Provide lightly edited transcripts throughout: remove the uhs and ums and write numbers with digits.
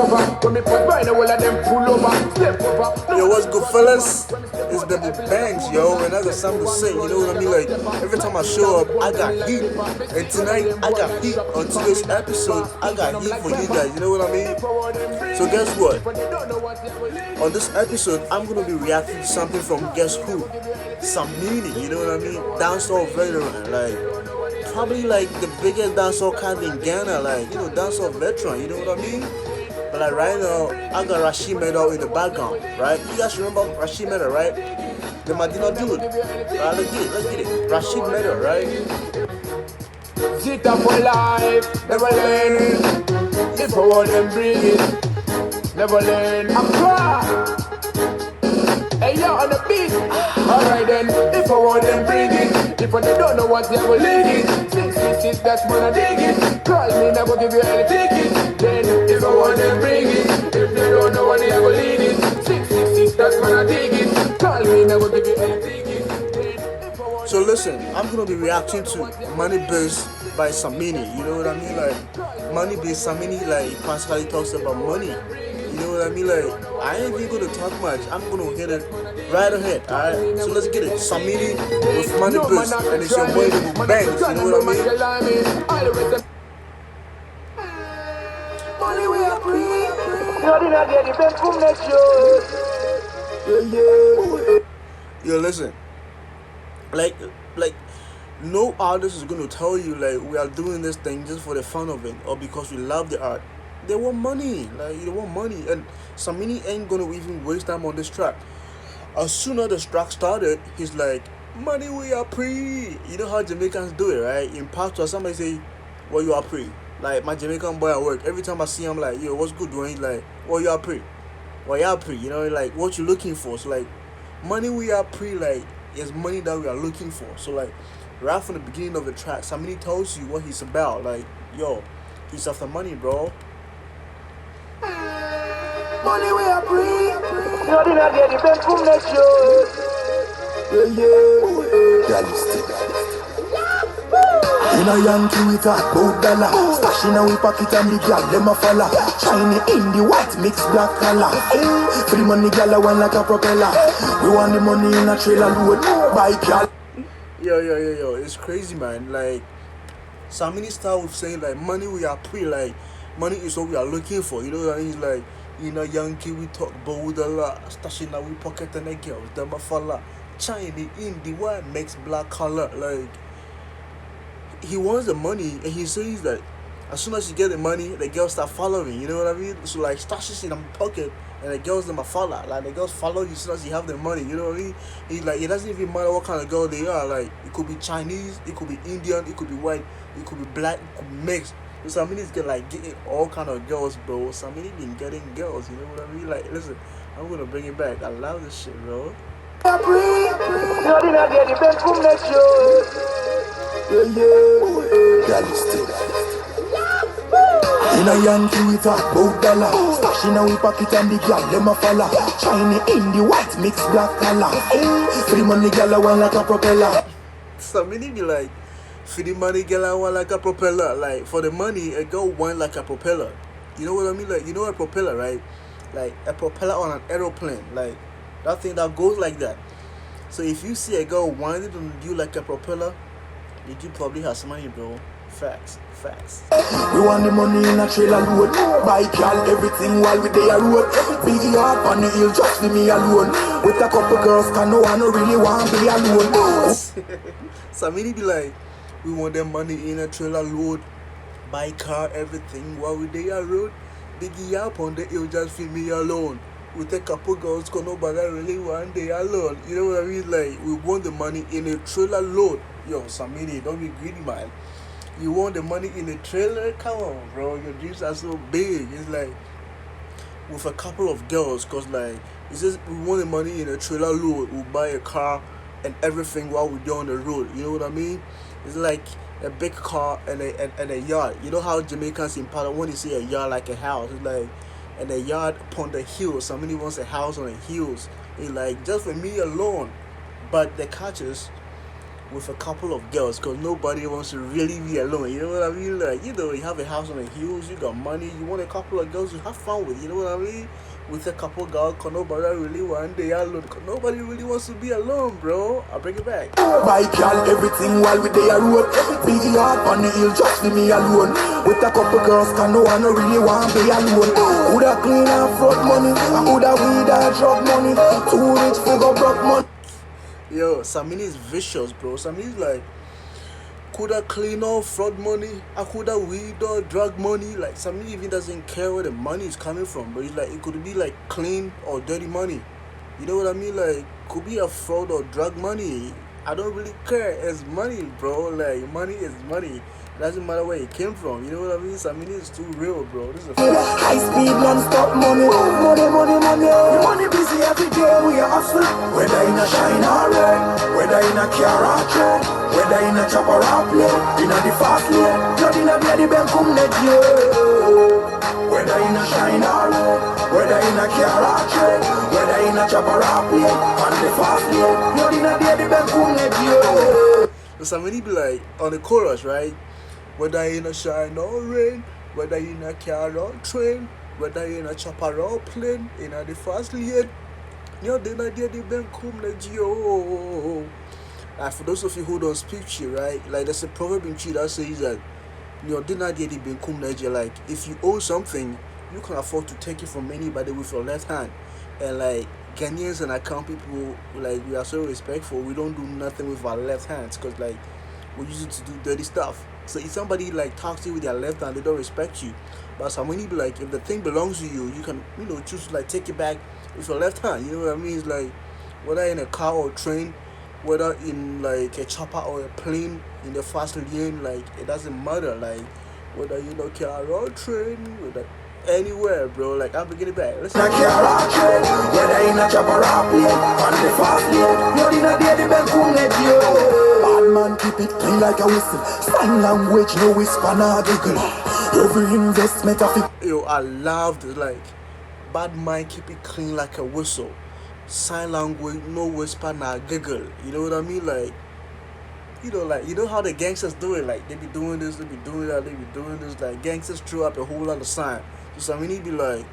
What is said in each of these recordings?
Yo, what's good, fellas? It's BebuBanks, yo, and I got something to say. You know what I mean? Like, every time I show up, I got heat. And tonight, I got heat. On today's episode, I got heat for you guys. You know what I mean? So, guess what? On this episode, I'm gonna be reacting to something from guess who? Samini. You know what I mean? Dancehall veteran, like probably like the biggest dancehall cat in Ghana, like dancehall veteran. You know what I mean? But like right now, I got Rashid Medal in the background, right? You guys remember Rashid Medal, right? The Madina dude. Let's get it. Rashid Medal, right? Sit up for life, never learn. If I want them bring it, never learn. I'm cry. Hey, yo, on the beat. Alright then, if I want them bring it. If I don't know what they will lead it. 666, that's when I dig it. Call me, never give you any ticket. Then, if I want them bring it. If they don't know what they will lead it. 666, that's when I dig it. Call me, never give you any ticket. So listen, I'm gonna be reacting to Money Biz by Samini. You know what I mean? Like Money Biz Samini, like constantly talks about money. You know what I mean? Like, I ain't even gonna talk much. I'm gonna hit it right ahead, alright? So let's get it. Samini with Money Biz, and it's your boy BebuBanks. You know what I mean? Money we are free. You didn't get the best from next year. Yo, listen. Like, no artist is gonna tell you like we are doing this thing just for the fun of it or because we love the art. They want money, like they want money, and Samini ain't gonna even waste time on this track. As soon as the track started, he's like, "Money we are pre." You know how Jamaicans do it, right? In patois, somebody say, "Well, you are pre." Like my Jamaican boy at work, every time I see him, like, "Yo, what's good doing?" He's like, "Well, you are pre." Well, you are pre. You know, like what you looking for. So like, money we are pre, like is money that we are looking for. So like, right from the beginning of the track, Samini tells you what he's about. Like, yo, he's after money, bro. Money we are free. You didn't get the best from next year. In a Yankee with a gold dollar, stash in a we pocket and the gal them a follow. Shiny in the white mixed black color. Free money gal a one like a propeller. We want the money in a trailer load by gal. Yo, it's crazy, man. Like Samini start with saying like money we are pre, like money is what we are looking for. You know what I mean? He's like, in a Yankee we talk gold dollar, stash in a we pocket and the girls them a follow. Shiny in the white mixed black color, like. He wants the money, and he says that as soon as you get the money, the girls start following. You know what I mean? So like, stashes in my pocket, and the girls them a follow. Like the girls follow you as soon as you have the money. You know what I mean? He's like, it doesn't even matter what kind of girl they are. Like it could be Chinese, it could be Indian, it could be white, it could be black, it could be mixed. So Samini's getting all kind of girls, bro. Samini been getting girls. You know what I mean? Like, listen, I'm gonna bring it back. I love this shit, bro. You didn't get the best from next year. In a Yankee with a gold dollar, stash in a we pocket and the gal them a follow. Shiny in the white mixed black color. Free money gal a one like a propeller. Samini be like, for the money, girl, I want like a propeller. Like for the money, a girl want like a propeller. You know what I mean? Like, you know a propeller, right? Like a propeller on an aeroplane, like that thing that goes like that. So if you see a girl winding on you like a propeller, you probably have some money, bro. Facts. We want the money in a trailer load. Buy gal everything while we there road. Big yard on the hill just for me alone. With a couple girls, cause no one really want to be alone. Samini be like, we want them money in a trailer load. Buy car, everything while we there road. Big yard on the hill just for me alone. With a couple girls, cause nobody really want they alone. You know what I mean? Like, we want the money in a trailer load. Yo, Samini, don't be greedy, man. You want the money in a trailer? Come on, bro. Your dreams are so big. It's like with a couple of girls, cause like it says we want the money in a trailer load. We'll buy a car and everything while we're down the road. You know what I mean? It's like a big car and a yard. You know how Jamaicans in part when they say a yard like a house, it's like and a yard upon the hills. Somebody wants a house on the hills. It's like just for me alone. But the catch is with a couple of girls because nobody wants to really be alone. You know what I mean? Like, you have a house on the hills, you got money, you want a couple of girls to have fun with. You know what I mean? With a couple of girls, cause nobody really want day alone. Cause nobody really wants to be alone, bro. I'll bring it back. My girl, everything while we there road. Big yard on the hill, just leave me alone. With a couple girls, can no one really want be alone. Coulda clean and fraud money, I coulda weed and drug money. Too rich for go broke money. Yo, Samini is vicious, bro. Samini's like, coulda clean or fraud money, I coulda weed or drug money. Like, Samini even doesn't care where the money is coming from, but it's like, it could be like clean or dirty money. You know what I mean? Like, could be a fraud or drug money. I don't really care. It's money, bro. Like, money is money. Doesn't matter where it came from. You know what I mean? Samini is too real, bro. This is high speed, non-stop money. Money, money, money. We money busy every day, we are hustling. Whether in a shine or rain, whether in a car or train, whether in a chopper or plane, in a the fast lane, not in a bloody bank, come let you. Whether in a shine or rain, whether in a car or train, whether in a chopper or plane, on the fast lane, not in a bloody bank, come let you. So Samini be like, on the chorus, right? Whether in a shine or rain, whether in a car or train, whether in a chopper or plane, in a the fast lane, you're the idea the bank come let you. For those of you who don't speak Chi, right? Like, there's a proverb in Chi that says that you're the idea the bank come let you. Like, if you own something, you can afford to take it from anybody with your left hand. And like, Ghanaians and account people, like, we are so respectful. We don't do nothing with our left hands because, like, we use it to do dirty stuff. So if somebody like talks to you with their left hand, they don't respect you. But Samini be like, if the thing belongs to you, you can, choose to like take it back with your left hand. You know what I mean? It's like, whether in a car or train, whether in like a chopper or a plane, in the fast lane, like, it doesn't matter. Like, whether you know car or train, whether anywhere, bro. Like, I'm bringing it back. Listen. Whether in a chopper or plane, on the fast lane, not in a day the bank come let you. Bad man keep it clean like a whistle. Sign language, no whisper, no giggle. Every investment of it. Yo, I loved it. Like, bad man keep it clean like a whistle. Sign language, no whisper, no giggle. You know what I mean? Like, you know how the gangsters do it. Like, they be doing this, they be doing that, they be doing this. Like, gangsters throw up a whole lot of sign. So Samini be like,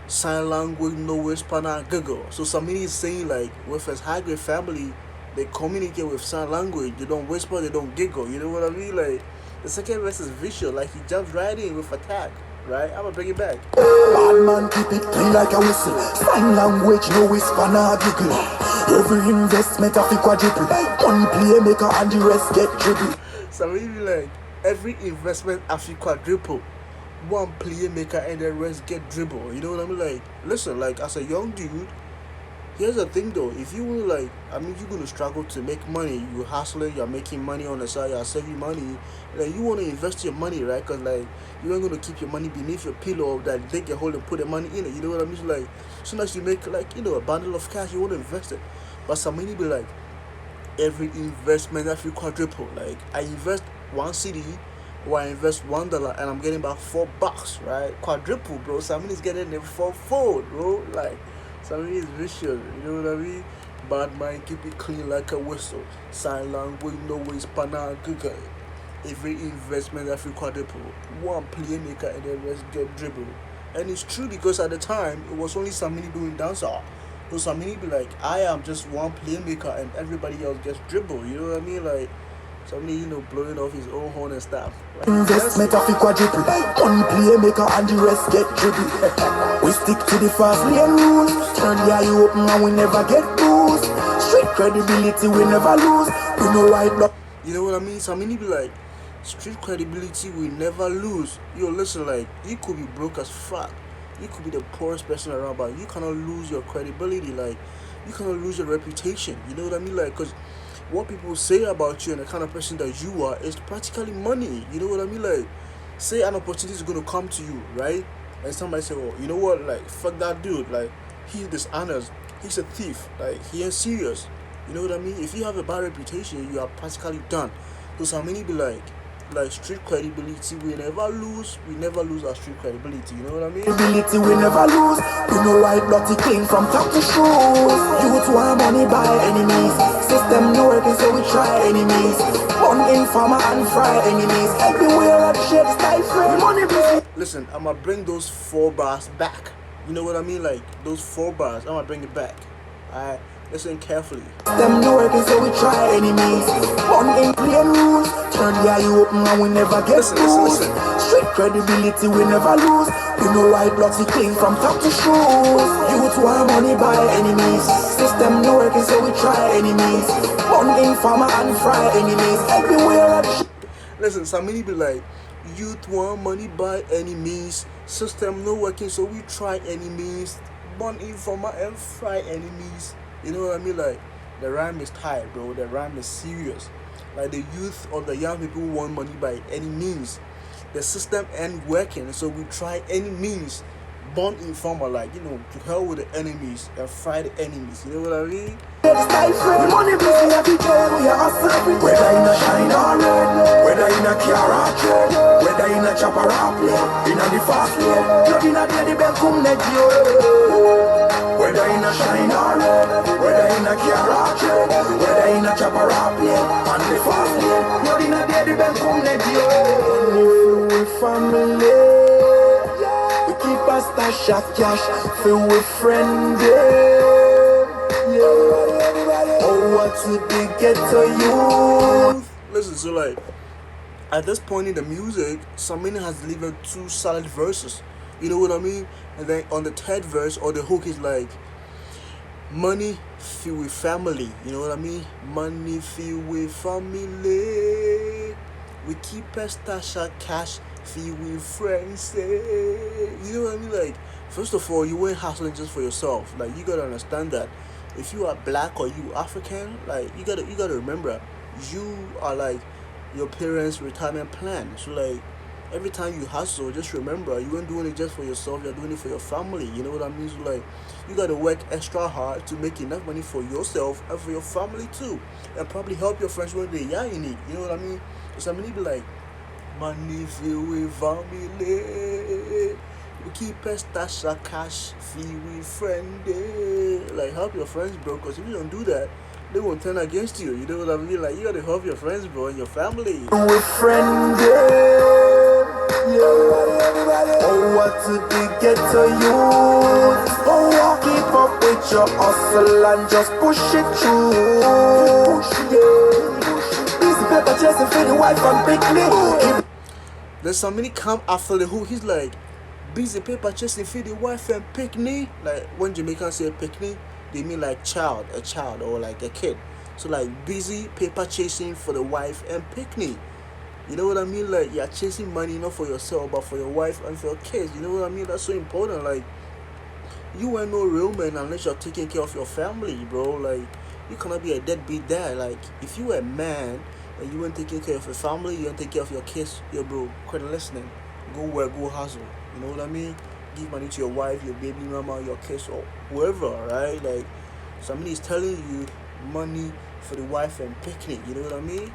sign language, no whisper, no giggle. So Samini is saying, like, with his high-grade family, they communicate with sign language. They don't whisper, they don't giggle. You know what I mean? Like, the second verse is visual. Like, he jumps right in with attack. Right? I'm gonna bring it back. Bad man keep it clean like a whistle. Sign language, no whisper, no giggle. Every investment of a quadruple. One play maker and the rest get dribble. So really like, every investment of a quadruple. One play maker and the rest get dribble. You know what I mean? Like, listen, like, as a young dude, here's the thing though, if you will you're gonna struggle to make money, you're hustling, you're making money on the side, you're saving money, like, you wanna invest your money, right? Cause like, you ain't gonna keep your money beneath your pillow that dig a hole and put the money in it, you know what I mean? So like, as soon as you make like, a bundle of cash, you wanna invest it. But Samini be like, every investment every quadruple, like, I invest $1 or I invest $1 and I'm getting about $4, right? Quadruple, bro. Samini's getting it fourfold, bro. Like, Samini is vicious, you know what I mean? Bad mind, keep it clean like a whistle. Sign language, no ways, pana, google. Every investment, every quadruple. One playmaker and the rest get dribble. And it's true because at the time, it was only Samini doing dancehall. So Samini be like, I am just one playmaker and everybody else gets dribble, you know what I mean? Like, Samini, blowing off his own horn and stuff. Like, investment of a quadruple. One playmaker and the rest get dribble. We stick to the fast lane rules. Turn the eye open and we never get boost. Street credibility we never lose. We know white block. You know what I mean? Samini be like, street credibility we never lose. Yo, listen, like, you could be broke as fuck. You could be the poorest person around, but you cannot lose your credibility. Like, you cannot lose your reputation. You know what I mean? Like, because what people say about you and the kind of person that you are is practically money. You know what I mean? Like, say an opportunity is going to come to you, right? And somebody say, oh, you know what? Like, fuck that dude. Like, he's dishonest. He's a thief. Like, he ain't serious. You know what I mean? If you have a bad reputation, you are practically done. So Samini be like, street credibility we never lose. We never lose our street credibility. You know what I mean? Credibility we never lose. We know white bloody clean from top to shoes. Youth want money by enemies. System no working, so we try enemies. Born informer and fry enemies. Everywhere at shit style free. Money busy. Listen, I'ma bring those 4 bars back. You know what I mean? Like those 4 bars, I'ma bring it back. Alright, listen carefully. Them no working, so we try enemies. Born in plain rules. Turn the eye open and we never get listen. Street credibility we never lose. We know white blocks we clean from top to shoes. Youth want money by enemies. System no working, so we try enemies. Born informer and fry enemies. Everywhere at Listen, Samini be like, youth want money by enemies. System no working, so we try enemies. Born informer and fry enemies. You know what I mean? Like, the rhyme is tight, bro. The rhyme is serious. Like, the youth or the young people want money by any means. The system ain't working, so we try any means. Born informer, like, you know, to hell with the enemies and fry the enemies. You know what I mean? money busy every day, we are hustling. Whether in a shine or red, whether in a car or trade, whether in a chopper or plane, in a the fast lane, blood in a day, the bell come next you. Whether in a shine or red, whether in a car or trade, whether in a chopper or plane, on the fast lane, blood in a day, the bell come next you. We family, we keep a stash of cash, fill with friends. To the ghetto youth. Listen, so like at this point in the music, Samini has delivered 2 solid verses. You know what I mean? And then on the 3rd verse or the hook is like, money filled with family. You know what I mean? Money filled with family. We keep a stash of cash filled with friends. You know what I mean? Like, first of all, you ain't hustling just for yourself. Like, you gotta understand that. If you are black or you African, like you gotta remember, you are like your parents' retirement plan. So like every time you hustle, just remember you ain't doing it just for yourself, you're doing it for your family. You know what I mean? So like you gotta work extra hard to make enough money for yourself and for your family too. And probably help your friends when they are in it. You know what I mean? So somebody be like, money filled with family. We keep a stash of cash, feel with friend. Like help your friends, bro. Cause if you don't do that, they won't turn against you. You know what I mean? Like you gotta help your friends, bro, and your family. With friend, oh, what to the ghetto youth. Oh, keep up with your hustle and just push it through. Easy paper chasing for the wife and picnic. There's somebody come after the hook. He's like, busy paper chasing for the wife and picnic. Like when Jamaicans say picnic, they mean like a child or like a kid. So like busy paper chasing for the wife and picnic. You know what I mean? Like you're chasing money not for yourself but for your wife and for your kids. You know what I mean? That's so important. Like you ain't no real man unless you're taking care of your family, bro. Like you cannot be a deadbeat dad. Like if you a man and you ain't taking care of your family, you ain't taking care of your kids, yo bro, quit listening. Go work, go hustle. You know what I mean? Give money to your wife, your baby mama, your kids, or whoever, right? Like, somebody is telling you money for the wife and picnic. You know what I mean?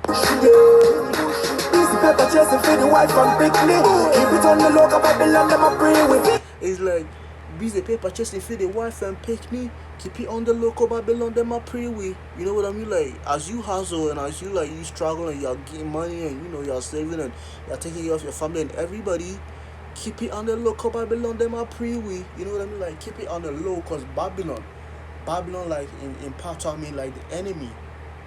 Easy paper chasing for the wife and picnic. Keep it on the local Babylon, them a pray with it. It's like, busy paper chasing for the wife and picnic. Keep it on the local Babylon, them a pray with. You know what I mean? Like, as you hustle and as you like you struggle and you're getting money and you know you're saving and you're taking care of your family and everybody. Keep it on the low, cause Babylon, them are pre-we. You know what I mean? Like, keep it on the low, cause Babylon, like, in part, I mean, like, the enemy.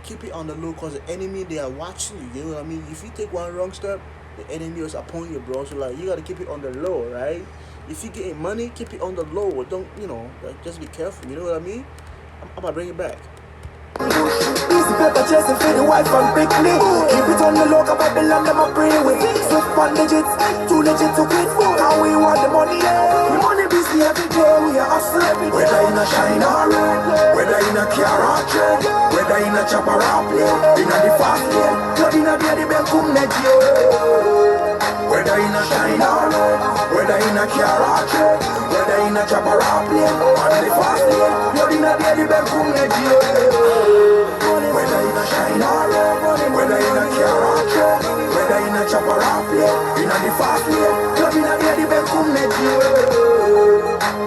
Keep it on the low, cause the enemy, they are watching you. You know what I mean? If you take one wrong step, the enemy is upon you, bro. So, like, you gotta keep it on the low, right? If you getting money, keep it on the low. Don't, you know, like, just be careful. You know what I mean? I'm gonna bring it back. Easy paper chasing for the wife and picnic. Keep it on the local Babylon, them a pray with. Swift 1 digits, 2 legit to quit. Now we want the money, The money busy every day, we are hustling. Whether in a shine or red, whether in a car or trade, whether in a chopper or plane, in a the fast lane, blood in a day, the bell come next you. Whether in a shine or red, whether in a car or trade, whether in a chopper or plane, on the fast lane, blood in a day, the bell come next you. Whether in a shine or red, whether in a car or trade, whether in a chopper or plane, in a the fast lane, blood in a day, the bell come next you.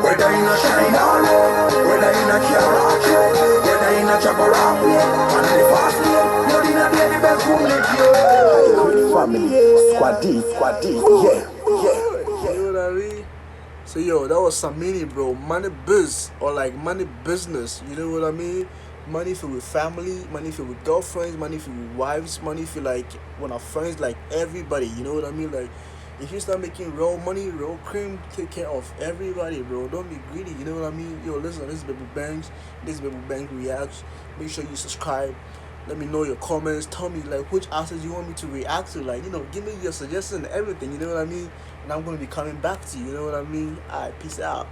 Whether in a shine or red, whether in a car or trade, whether in a a chopper off lane. Man in the fast lane. You in a baby best boom lick you. Family, squad D, yeah. You know what I mean? So yo, that was Samini, bro. Money biz or like money business. You know what I mean? Money filled with family, money filled with girlfriends, money filled with wives, money filled like when our friends, like everybody. You know what I mean? Like if you start making real money, real cream, take care of everybody, bro. Don't be greedy. You know what I mean? Yo, listen, this is BebuBanks. This is BebuBanks Reacts. Make sure you subscribe. Let me know your comments. Tell me like which answers you want me to react to. Like, give me your suggestion and everything. You know what I mean? And I'm gonna be coming back to you. You know what I mean? Alright, peace out.